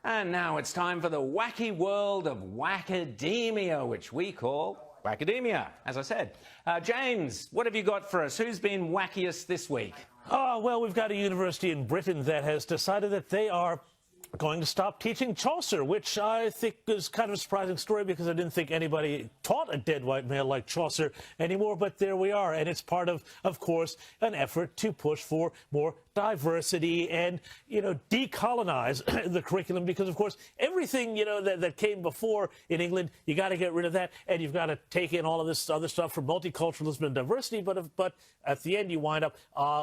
And now it's time for the wacky world of wackademia, which we call Wackademia, as I said. James, what have you got for us? Who's been wackiest this week? Oh, well, we've got a university in Britain that has decided that they are going to stop teaching Chaucer, which I think is kind of a surprising story because I didn't think anybody taught a dead white male like Chaucer anymore, but there we are. And it's part of course, an effort to push for more diversity and, decolonize the curriculum because, of course, everything, that came before in England, you got to get rid of that, and you've got to take in all of this other stuff for multiculturalism and diversity, but at the end you wind up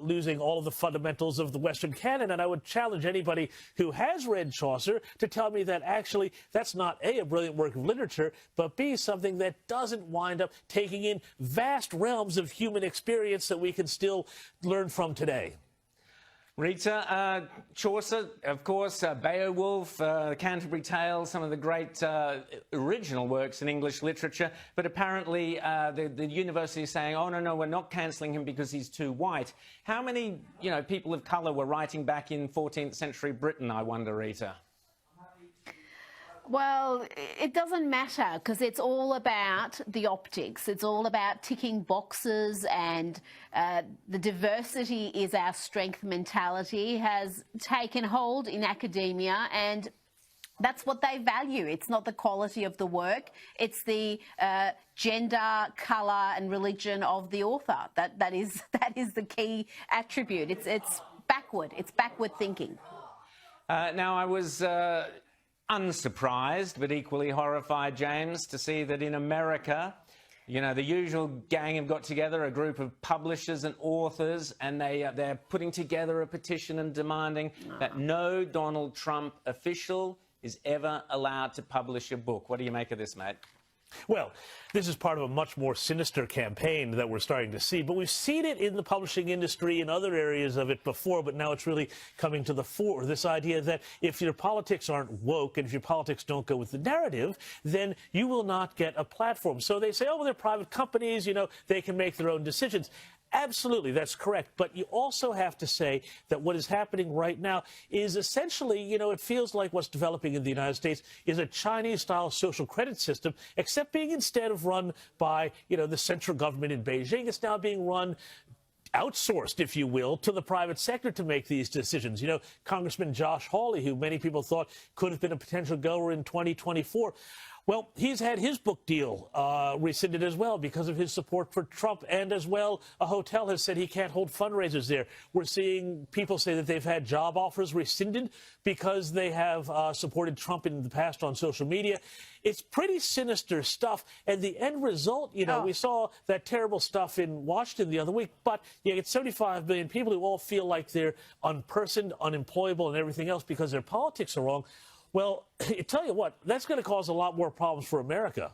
losing all of the fundamentals of the Western canon, and I would challenge anybody who has read Chaucer to tell me that actually that's not A, a brilliant work of literature, but B, something that doesn't wind up taking in vast realms of human experience that we can still learn from today. Rita, Chaucer, of course, Beowulf, Canterbury Tales, some of the great original works in English literature, but apparently the university is saying, oh, no, we're not cancelling him because he's too white. How many, people of colour were writing back in 14th century Britain, I wonder, Rita? Well, it doesn't matter because it's all about the optics. It's all about ticking boxes, and the diversity is our strength mentality has taken hold in academia, and that's what they value. It's not the quality of the work. It's the gender, colour and religion of the author. That is the key attribute. It's backward. It's backward thinking. Now, I was unsurprised but equally horrified, James, to see that in America, the usual gang have got together, a group of publishers and authors, and they're putting together a petition and demanding that no Donald Trump official is ever allowed to publish a book. What do you make of this, mate? Well, this is part of a much more sinister campaign that we're starting to see, but we've seen it in the publishing industry and other areas of it before, but now it's really coming to the fore. This idea that if your politics aren't woke and if your politics don't go with the narrative, then you will not get a platform. So they say, oh, well, they're private companies, they can make their own decisions. Absolutely, that's correct. But you also have to say that what is happening right now is essentially, it feels like what's developing in the United States is a Chinese-style social credit system, except being instead of run by, the central government in Beijing, it's now being run outsourced, if you will, to the private sector to make these decisions. Congressman Josh Hawley, who many people thought could have been a potential goer in 2024, well, he's had his book deal rescinded as well because of his support for Trump, and as well, a hotel has said he can't hold fundraisers there. We're seeing people say that they've had job offers rescinded because they have supported Trump in the past on social media. It's pretty sinister stuff, and the end result, we saw that terrible stuff in Washington the other week, but you get 75 million people who all feel like they're unpersoned, unemployable, and everything else because their politics are wrong. Well, I tell you what, that's going to cause a lot more problems for America.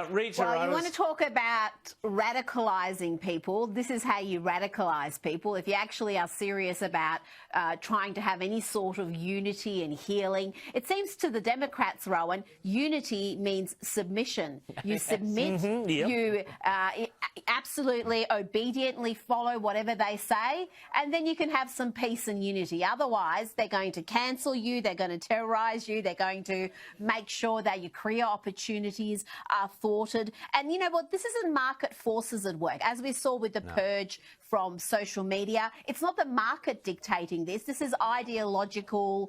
Rita, well, you want to talk about radicalising people. This is how you radicalise people. If you actually are serious about trying to have any sort of unity and healing, it seems to the Democrats, Rowan, unity means submission. You submit, you absolutely obediently follow whatever they say, and then you can have some peace and unity. Otherwise, they're going to cancel you, they're going to terrorise you, they're going to make sure that your career opportunities are thwarted. And you know what? This isn't market forces at work. As we saw with the purge from social media, it's not the market dictating this. This is ideologically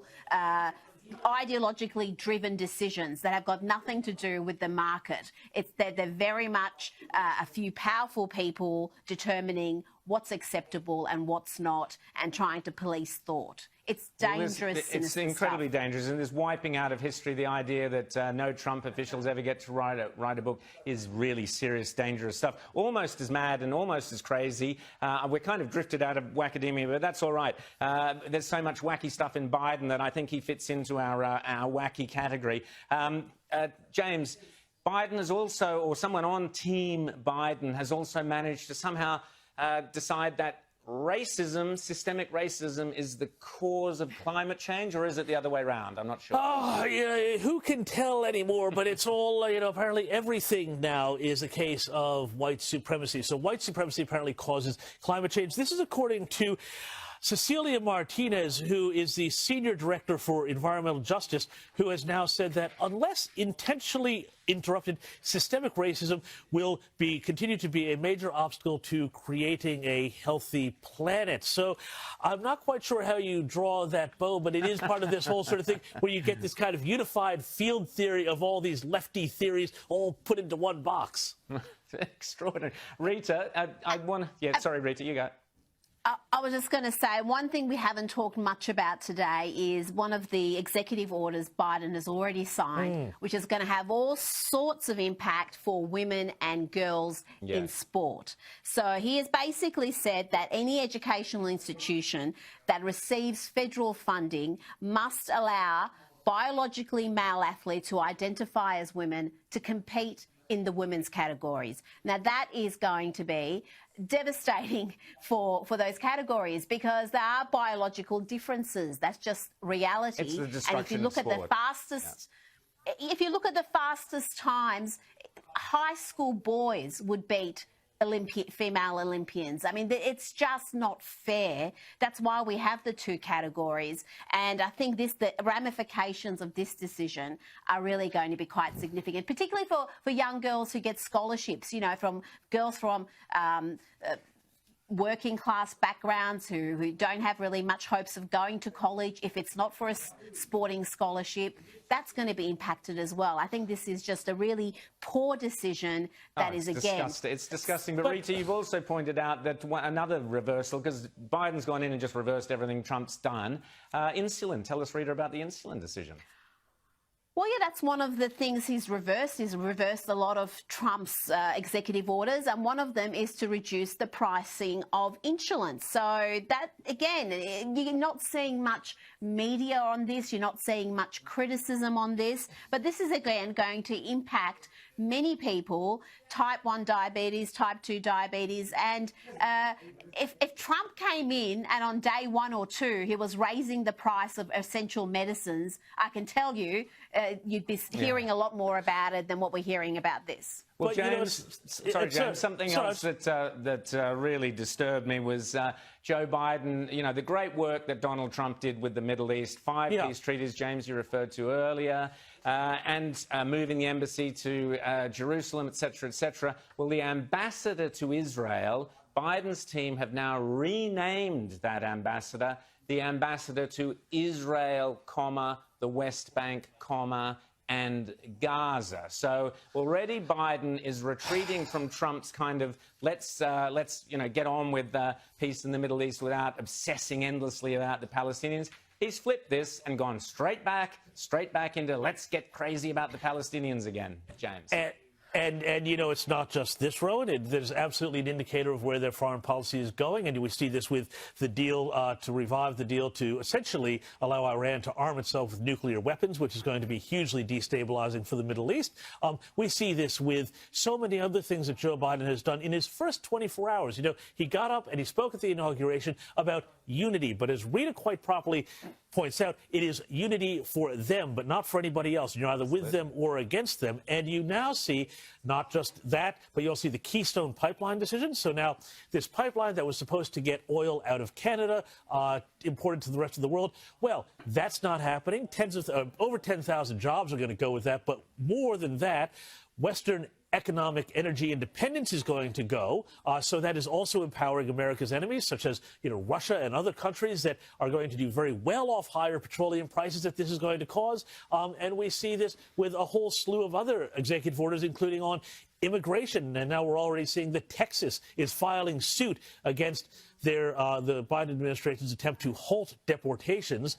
driven decisions that have got nothing to do with the market. They're very much a few powerful people determining what's acceptable and what's not, and trying to police thought. It's dangerous. It's incredibly dangerous, and this wiping out of history, the idea that no Trump officials ever get to write a book, is really serious, dangerous stuff. Almost as mad and almost as crazy. We're kind of drifted out of wackademia, but that's all right. There's so much wacky stuff in Biden that I think he fits into our wacky category. James, Biden has also, or someone on Team Biden has also managed to somehow decide that racism, systemic racism, is the cause of climate change, or is it the other way around? I'm not sure. Oh, who can tell anymore? But it's all, apparently everything now is a case of white supremacy. So white supremacy apparently causes climate change. This is according to Cecilia Martinez, who is the Senior Director for Environmental Justice, who has now said that unless intentionally interrupted, systemic racism will continue to be a major obstacle to creating a healthy planet. So I'm not quite sure how you draw that bow, but it is part of this whole sort of thing where you get this kind of unified field theory of all these lefty theories all put into one box. Extraordinary. Rita, sorry, Rita, you go. I was just going to say, one thing we haven't talked much about today is one of the executive orders Biden has already signed, which is going to have all sorts of impact for women and girls in sport. So he has basically said that any educational institution that receives federal funding must allow biologically male athletes who identify as women to compete in the women's categories. Now, that is going to be devastating for those categories because there are biological differences. That's just reality. It's the destruction and if you look of at the fastest, if you look at the fastest times, high school boys would beat female Olympians. I mean, it's just not fair. That's why we have the two categories. And I think the ramifications of this decision are really going to be quite significant, particularly for young girls who get scholarships, you know, from girls from working class backgrounds who don't have really much hopes of going to college. If it's not for a sporting scholarship, that's going to be impacted as well. I think this is just a really poor decision that is again... It's disgusting. But Rita, you've also pointed out that another reversal, because Biden's gone in and just reversed everything Trump's done. Insulin. Tell us, Rita, about the insulin decision. Well, yeah, that's one of the things he's reversed. He's reversed a lot of Trump's executive orders, and one of them is to reduce the pricing of insulin. So that, again, you're not seeing much media on this. You're not seeing much criticism on this. But this is, again, going to impact many people, type 1 diabetes, type 2 diabetes. And if Trump came in and on day 1 or 2 he was raising the price of essential medicines, I can tell you you'd be hearing a lot more about it than what we're hearing about this. Well, James, James, something else that really disturbed me was Joe Biden, you know, the great work that Donald Trump did with the Middle East, 5 peace treaties, James, you referred to earlier, and moving the embassy to Jerusalem, etc., etc. Well, the ambassador to Israel, Biden's team have now renamed that ambassador the ambassador to Israel, the West Bank, and Gaza. So already Biden is retreating from Trump's kind of let's get on with peace in the Middle East without obsessing endlessly about the Palestinians. He's flipped this and gone straight back into let's get crazy about the Palestinians again, James. And you know, it's not just this road. There's absolutely an indicator of where their foreign policy is going. And we see this with the deal to revive the deal to essentially allow Iran to arm itself with nuclear weapons, which is going to be hugely destabilizing for the Middle East. We see this with so many other things that Joe Biden has done in his first 24 hours. You know, he got up and he spoke at the inauguration about unity. But as Rita quite properly points out, it is unity for them, but not for anybody else. You're either with them or against them. And you now see not just that, but you also see the Keystone Pipeline decision. So now this pipeline that was supposed to get oil out of Canada, imported to the rest of the world, well, that's not happening. Over 10,000 jobs are going to go with that. But more than that, Western economic energy independence is going to go. So that is also empowering America's enemies, such as, you know, Russia and other countries that are going to do very well off higher petroleum prices that this is going to cause. And we see this with a whole slew of other executive orders, including on immigration. And now we're already seeing that Texas is filing suit against the Biden administration's attempt to halt deportations.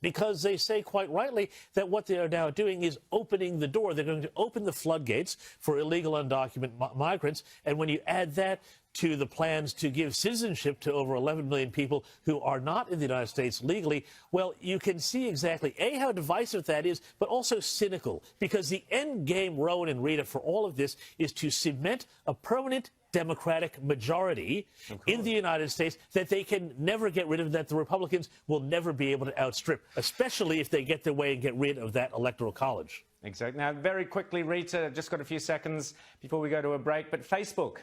Because they say quite rightly that what they are now doing is opening the door. They're going to open the floodgates for illegal undocumented migrants. And when you add that to the plans to give citizenship to over 11 million people who are not in the United States legally, well, you can see exactly, A, how divisive that is, but also cynical. Because the end game, Rowan and Rita, for all of this is to cement a permanent Democratic majority in the United States that they can never get rid of, that the Republicans will never be able to outstrip, especially if they get their way and get rid of that electoral college. Exactly. Now, very quickly, Rita, just got a few seconds before we go to a break, but Facebook.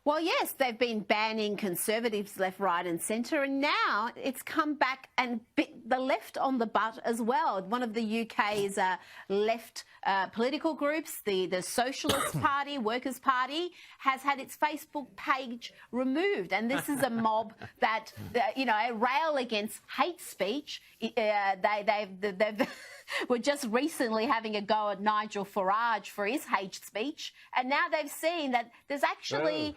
Well, yes, they've been banning Conservatives left, right and centre, and now it's come back and bit the left on the butt as well. One of the UK's left political groups, the Socialist Party, Workers' Party, has had its Facebook page removed. And this is a mob that, rail against hate speech. They've were just recently having a go at Nigel Farage for his hate speech, and now they've seen that there's actually